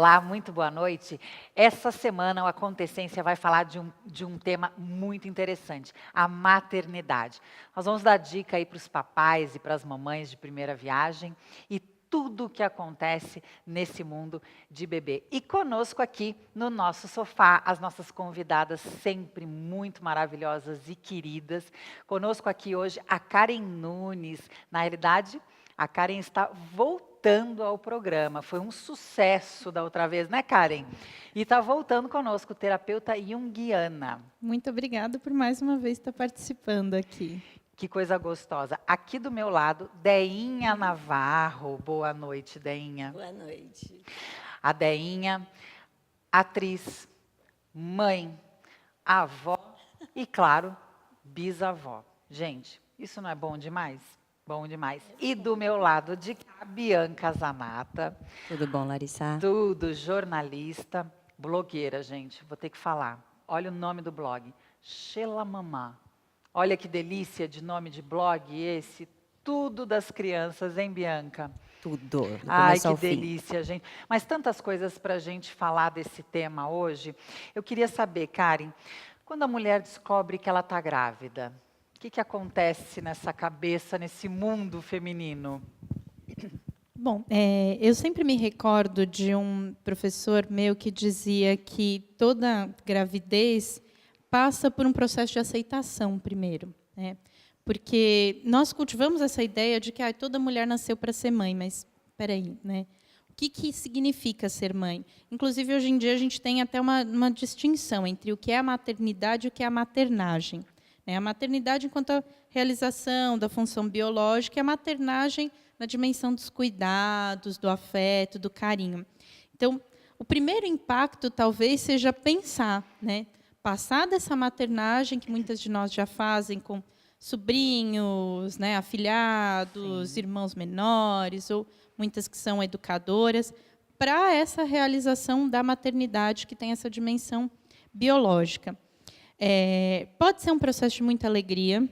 Olá, muito boa noite. Essa semana o Acontecência vai falar de um tema muito interessante, a maternidade. Nós vamos dar dica aí para os papais e para as mamães de primeira viagem e tudo o que acontece nesse mundo de bebê. E conosco aqui no nosso sofá, as nossas convidadas sempre muito maravilhosas e queridas. Conosco aqui hoje a Karen Nunes. Na realidade, a Karen está voltando ao programa. Foi um sucesso da outra vez, né, Karen? E está voltando conosco, terapeuta junguiana. Muito obrigada por mais uma vez estar participando aqui. Que coisa gostosa. Aqui do meu lado, Deinha Navarro. Boa noite, Deinha. Boa noite. A Deinha, atriz, mãe, avó e, claro, bisavó. Gente, isso não é bom demais? Bom demais. E do meu lado de cá, Bianca Zanata. Tudo bom, Larissa? Tudo, jornalista, blogueira, gente. Vou ter que falar. Olha o nome do blog. Sheila Mamá. Olha que delícia de nome de blog esse. Tudo das crianças, hein, Bianca? Tudo. Ai, que delícia, gente. Mas tantas coisas para a gente falar desse tema hoje. Eu queria saber, Karen, quando a mulher descobre que ela está grávida, o que acontece nessa cabeça, nesse mundo feminino? Bom, eu sempre me recordo de um professor meu que dizia que toda gravidez passa por um processo de aceitação primeiro, né? Porque nós cultivamos essa ideia de que toda mulher nasceu para ser mãe, mas espera aí, né? O que significa ser mãe? Inclusive, hoje em dia, a gente tem até uma distinção entre o que é a maternidade e o que é a maternagem. A maternidade enquanto a realização da função biológica e a maternagem na dimensão dos cuidados, do afeto, do carinho. Então, o primeiro impacto talvez seja pensar, né? Passar dessa maternagem que muitas de nós já fazem com sobrinhos, né, afilhados, sim, irmãos menores, ou muitas que são educadoras, para essa realização da maternidade que tem essa dimensão biológica. Pode ser um processo de muita alegria,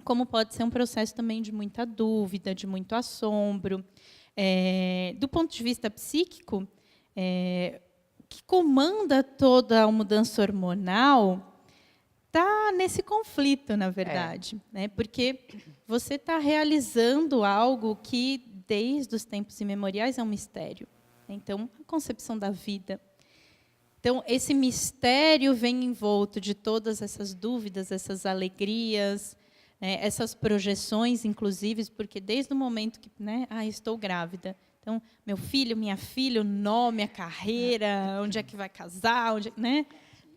como pode ser um processo também de muita dúvida, de muito assombro. Do ponto de vista psíquico, o que comanda toda a mudança hormonal está nesse conflito, na verdade, né? Porque você está realizando algo que, desde os tempos imemoriais, é um mistério. Então, a concepção da vida. Então, esse mistério vem envolto de todas essas dúvidas, essas alegrias, né, essas projeções, inclusive, porque desde o momento que, né, estou grávida, então, meu filho, minha filha, o nome, a carreira, onde é que vai casar, né?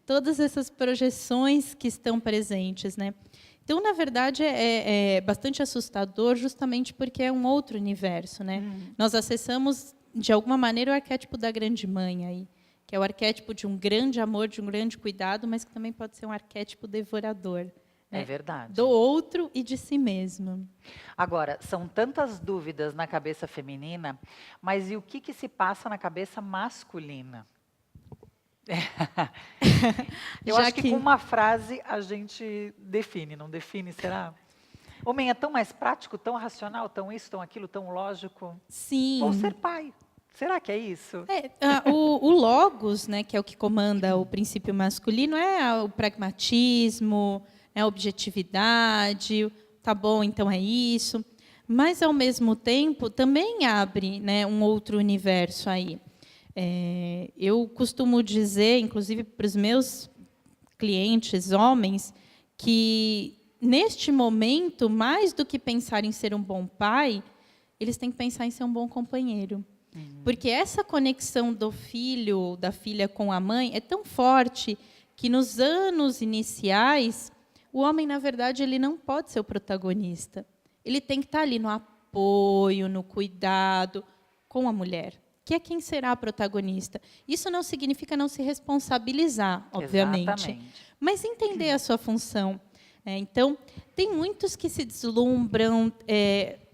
Todas essas projeções que estão presentes, né? Então, na verdade, é bastante assustador, justamente porque é um outro universo, né? Nós acessamos, de alguma maneira, o arquétipo da grande mãe aí, que é o arquétipo de um grande amor, de um grande cuidado, mas que também pode ser um arquétipo devorador. É verdade. Do outro e de si mesmo. Agora, são tantas dúvidas na cabeça feminina, mas e o que se passa na cabeça masculina? Eu acho que com uma frase a gente define, não define, será? Homem é tão mais prático, tão racional, tão isso, tão aquilo, tão lógico. Sim. Ou ser pai. Será que é isso? O logos, né, que é o que comanda o princípio masculino, é o pragmatismo, é a objetividade, tá bom, então é isso. Mas, ao mesmo tempo, também abre, né, um outro universo aí. Eu costumo dizer, inclusive para os meus clientes homens, que, neste momento, mais do que pensar em ser um bom pai, eles têm que pensar em ser um bom companheiro. Porque essa conexão do filho, da filha com a mãe, é tão forte que, nos anos iniciais, o homem, na verdade, ele não pode ser o protagonista. Ele tem que estar ali no apoio, no cuidado com a mulher, que é quem será a protagonista. Isso não significa não se responsabilizar, obviamente. Exatamente. Mas entender a sua função. Então, tem muitos que se deslumbram.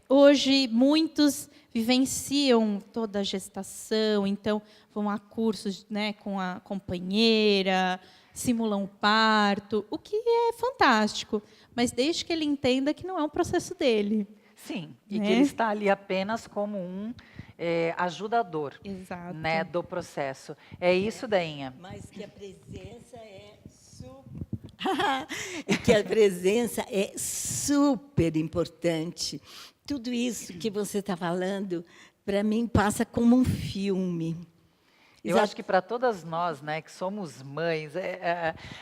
Hoje, muitos vivenciam toda a gestação, então vão a cursos, né, com a companheira, simulam o parto, o que é fantástico, mas desde que ele entenda que não é um processo dele. Sim, e que ele está ali apenas como um ajudador, Exato. né, do processo. É isso, Dainha? Mas que a presença é e que a presença é super importante. Tudo isso que você está falando, para mim, passa como um filme. Eu acho que para todas nós, né, que somos mães,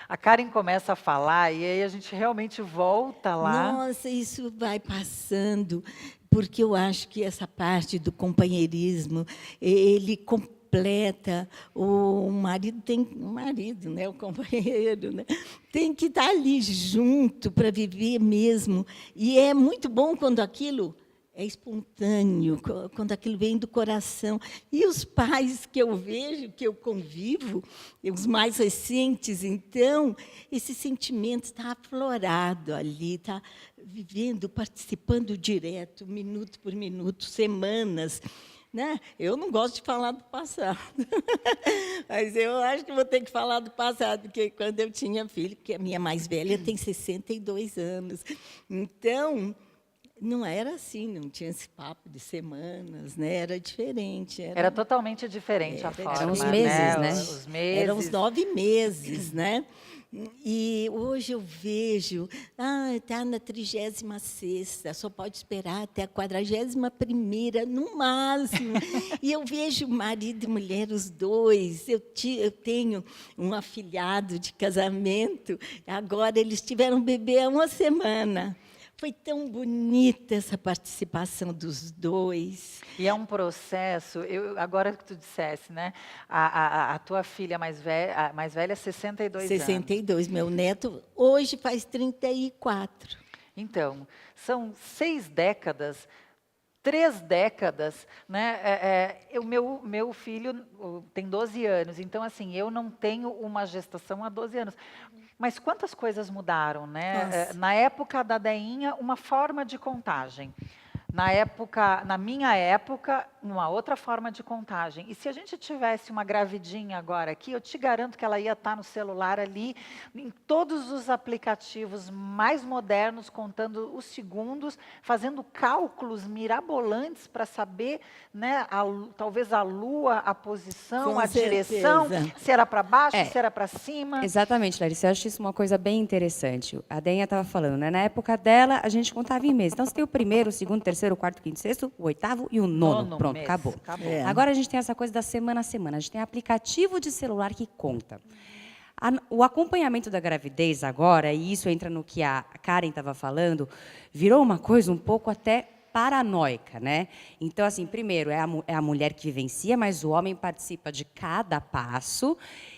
a Karen começa a falar e aí a gente realmente volta lá. Nossa, isso vai passando, porque eu acho que essa parte do companheirismo, ele completa. O marido tem um marido, né, o companheiro, né, tem que estar ali junto para viver mesmo. E é muito bom quando aquilo é espontâneo, quando aquilo vem do coração. E os pais que eu vejo, que eu convivo, os mais recentes, então, esse sentimento está aflorado ali, está vivendo, participando direto, minuto por minuto, semanas. Né? Eu não gosto de falar do passado, mas eu acho que vou ter que falar do passado, porque quando eu tinha filho, porque a minha mais velha tem 62 anos, então não era assim, não tinha esse papo de semanas, né? Era diferente. Era totalmente diferente a forma. Eram os meses, né? Os meses. Eram os 9 meses, né? E hoje eu vejo, está na 36ª, só pode esperar até a 41ª, no máximo. E eu vejo marido e mulher, os dois. Eu tenho um afilhado de casamento, agora eles tiveram um bebê há uma semana. Foi tão bonita essa participação dos dois. E é um processo, agora que tu dissesse, né? A tua filha mais velha 62 anos. 62, meu neto hoje faz 34. Então, são 6 décadas, 3 décadas, né? O meu filho tem 12 anos, então, assim, eu não tenho uma gestação há 12 anos. Mas quantas coisas mudaram, né? Na época da Deinha, uma forma de contagem. Na minha época, uma outra forma de contagem. E se a gente tivesse uma gravidinha agora aqui, eu te garanto que ela ia estar no celular ali, em todos os aplicativos mais modernos, contando os segundos, fazendo cálculos mirabolantes para saber, né, talvez a lua, a posição, Com a direção, certeza. se era para baixo, se era para cima. Exatamente, Larissa. Eu acho isso uma coisa bem interessante. A Deinha estava falando, né? Na época dela, a gente contava em meses. Então, você tem o primeiro, o segundo, o terceiro, o quarto, o quinto, o sexto, o oitavo e o nono. Pronto, mês. acabou. É. Agora a gente tem essa coisa da semana a semana. A gente tem aplicativo de celular que conta. O acompanhamento da gravidez agora, e isso entra no que a Karen estava falando, virou uma coisa um pouco até paranoica, né? Então, assim, primeiro, é a mulher que vivencia, mas o homem participa de cada passo.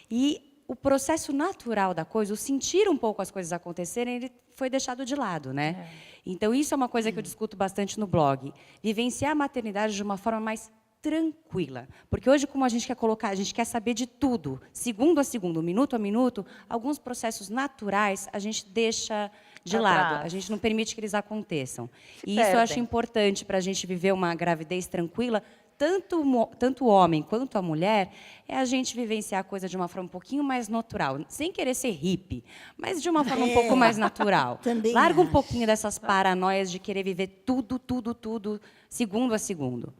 E o processo natural da coisa, o sentir um pouco as coisas acontecerem, ele foi deixado de lado, né? Então, isso é uma coisa que eu discuto bastante no blog. Vivenciar a maternidade de uma forma mais tranquila. Porque hoje, como a gente quer colocar, a gente quer saber de tudo, segundo a segundo, minuto a minuto, alguns processos naturais a gente deixa de lado, a gente não permite que eles aconteçam. E isso eu acho importante para a gente viver uma gravidez tranquila, tanto o homem quanto a mulher, é a gente vivenciar a coisa de uma forma um pouquinho mais natural, sem querer ser hippie, mas de uma forma um pouco mais natural. Também Larga um acho. pouquinho dessas paranoias de querer viver tudo, segundo a segundo.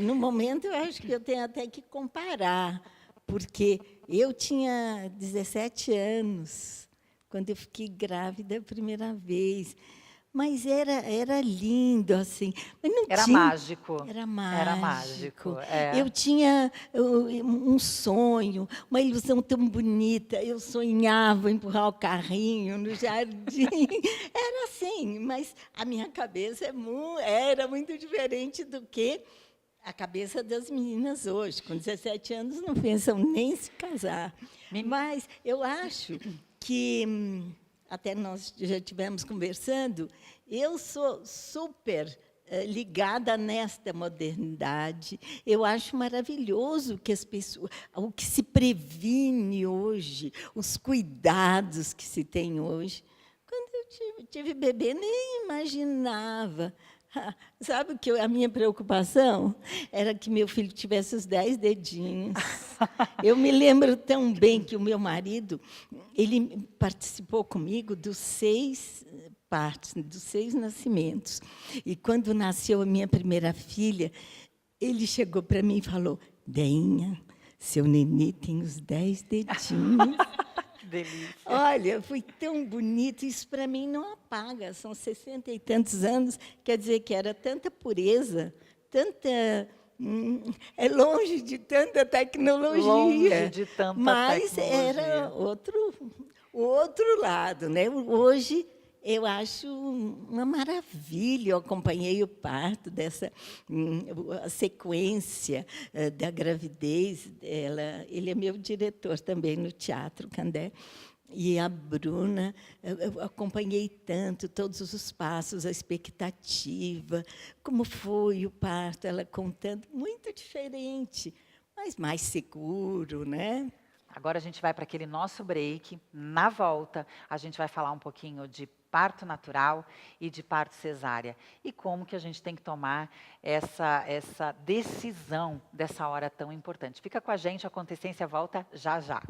No momento, eu acho que eu tenho até que comparar, porque eu tinha 17 anos quando eu fiquei grávida a primeira vez. Mas era lindo, assim. Mas não Era tinha... mágico. Era mágico. Era mágico, é. Eu tinha um sonho, uma ilusão tão bonita. Eu sonhava empurrar o carrinho no jardim. Era assim, mas a minha cabeça era muito diferente do que a cabeça das meninas hoje. Com 17 anos, não pensam nem em se casar. Mas eu acho que... até nós já estivemos conversando, eu sou super ligada nesta modernidade. Eu acho maravilhoso que as pessoas, o que se previne hoje, os cuidados que se tem hoje. Quando eu tive bebê, nem imaginava. Sabe o que a minha preocupação? Era que meu filho tivesse os 10 dedinhos. Eu me lembro tão bem que o meu marido, ele participou comigo dos 6 partos, dos 6 nascimentos. E quando nasceu a minha primeira filha, ele chegou para mim e falou, Deinha, seu nenê tem os 10 dedinhos. Que delícia. Olha, foi tão bonito, isso para mim não apaga, são 60 e tantos anos, quer dizer que era tanta pureza, tanta... é longe de tanta tecnologia. Longe de tanta mas tecnologia. era o outro lado, né? Hoje eu acho uma maravilha. Eu acompanhei o parto dessa a sequência da gravidez dela. Ele é meu diretor também no Teatro Candé. E a Bruna, eu acompanhei tanto, todos os passos, a expectativa, como foi o parto, ela contando, muito diferente, mas mais seguro, né? Agora a gente vai para aquele nosso break. Na volta, a gente vai falar um pouquinho de parto natural e de parto cesárea. E como que a gente tem que tomar essa decisão dessa hora tão importante. Fica com a gente, a Acontecência volta já já.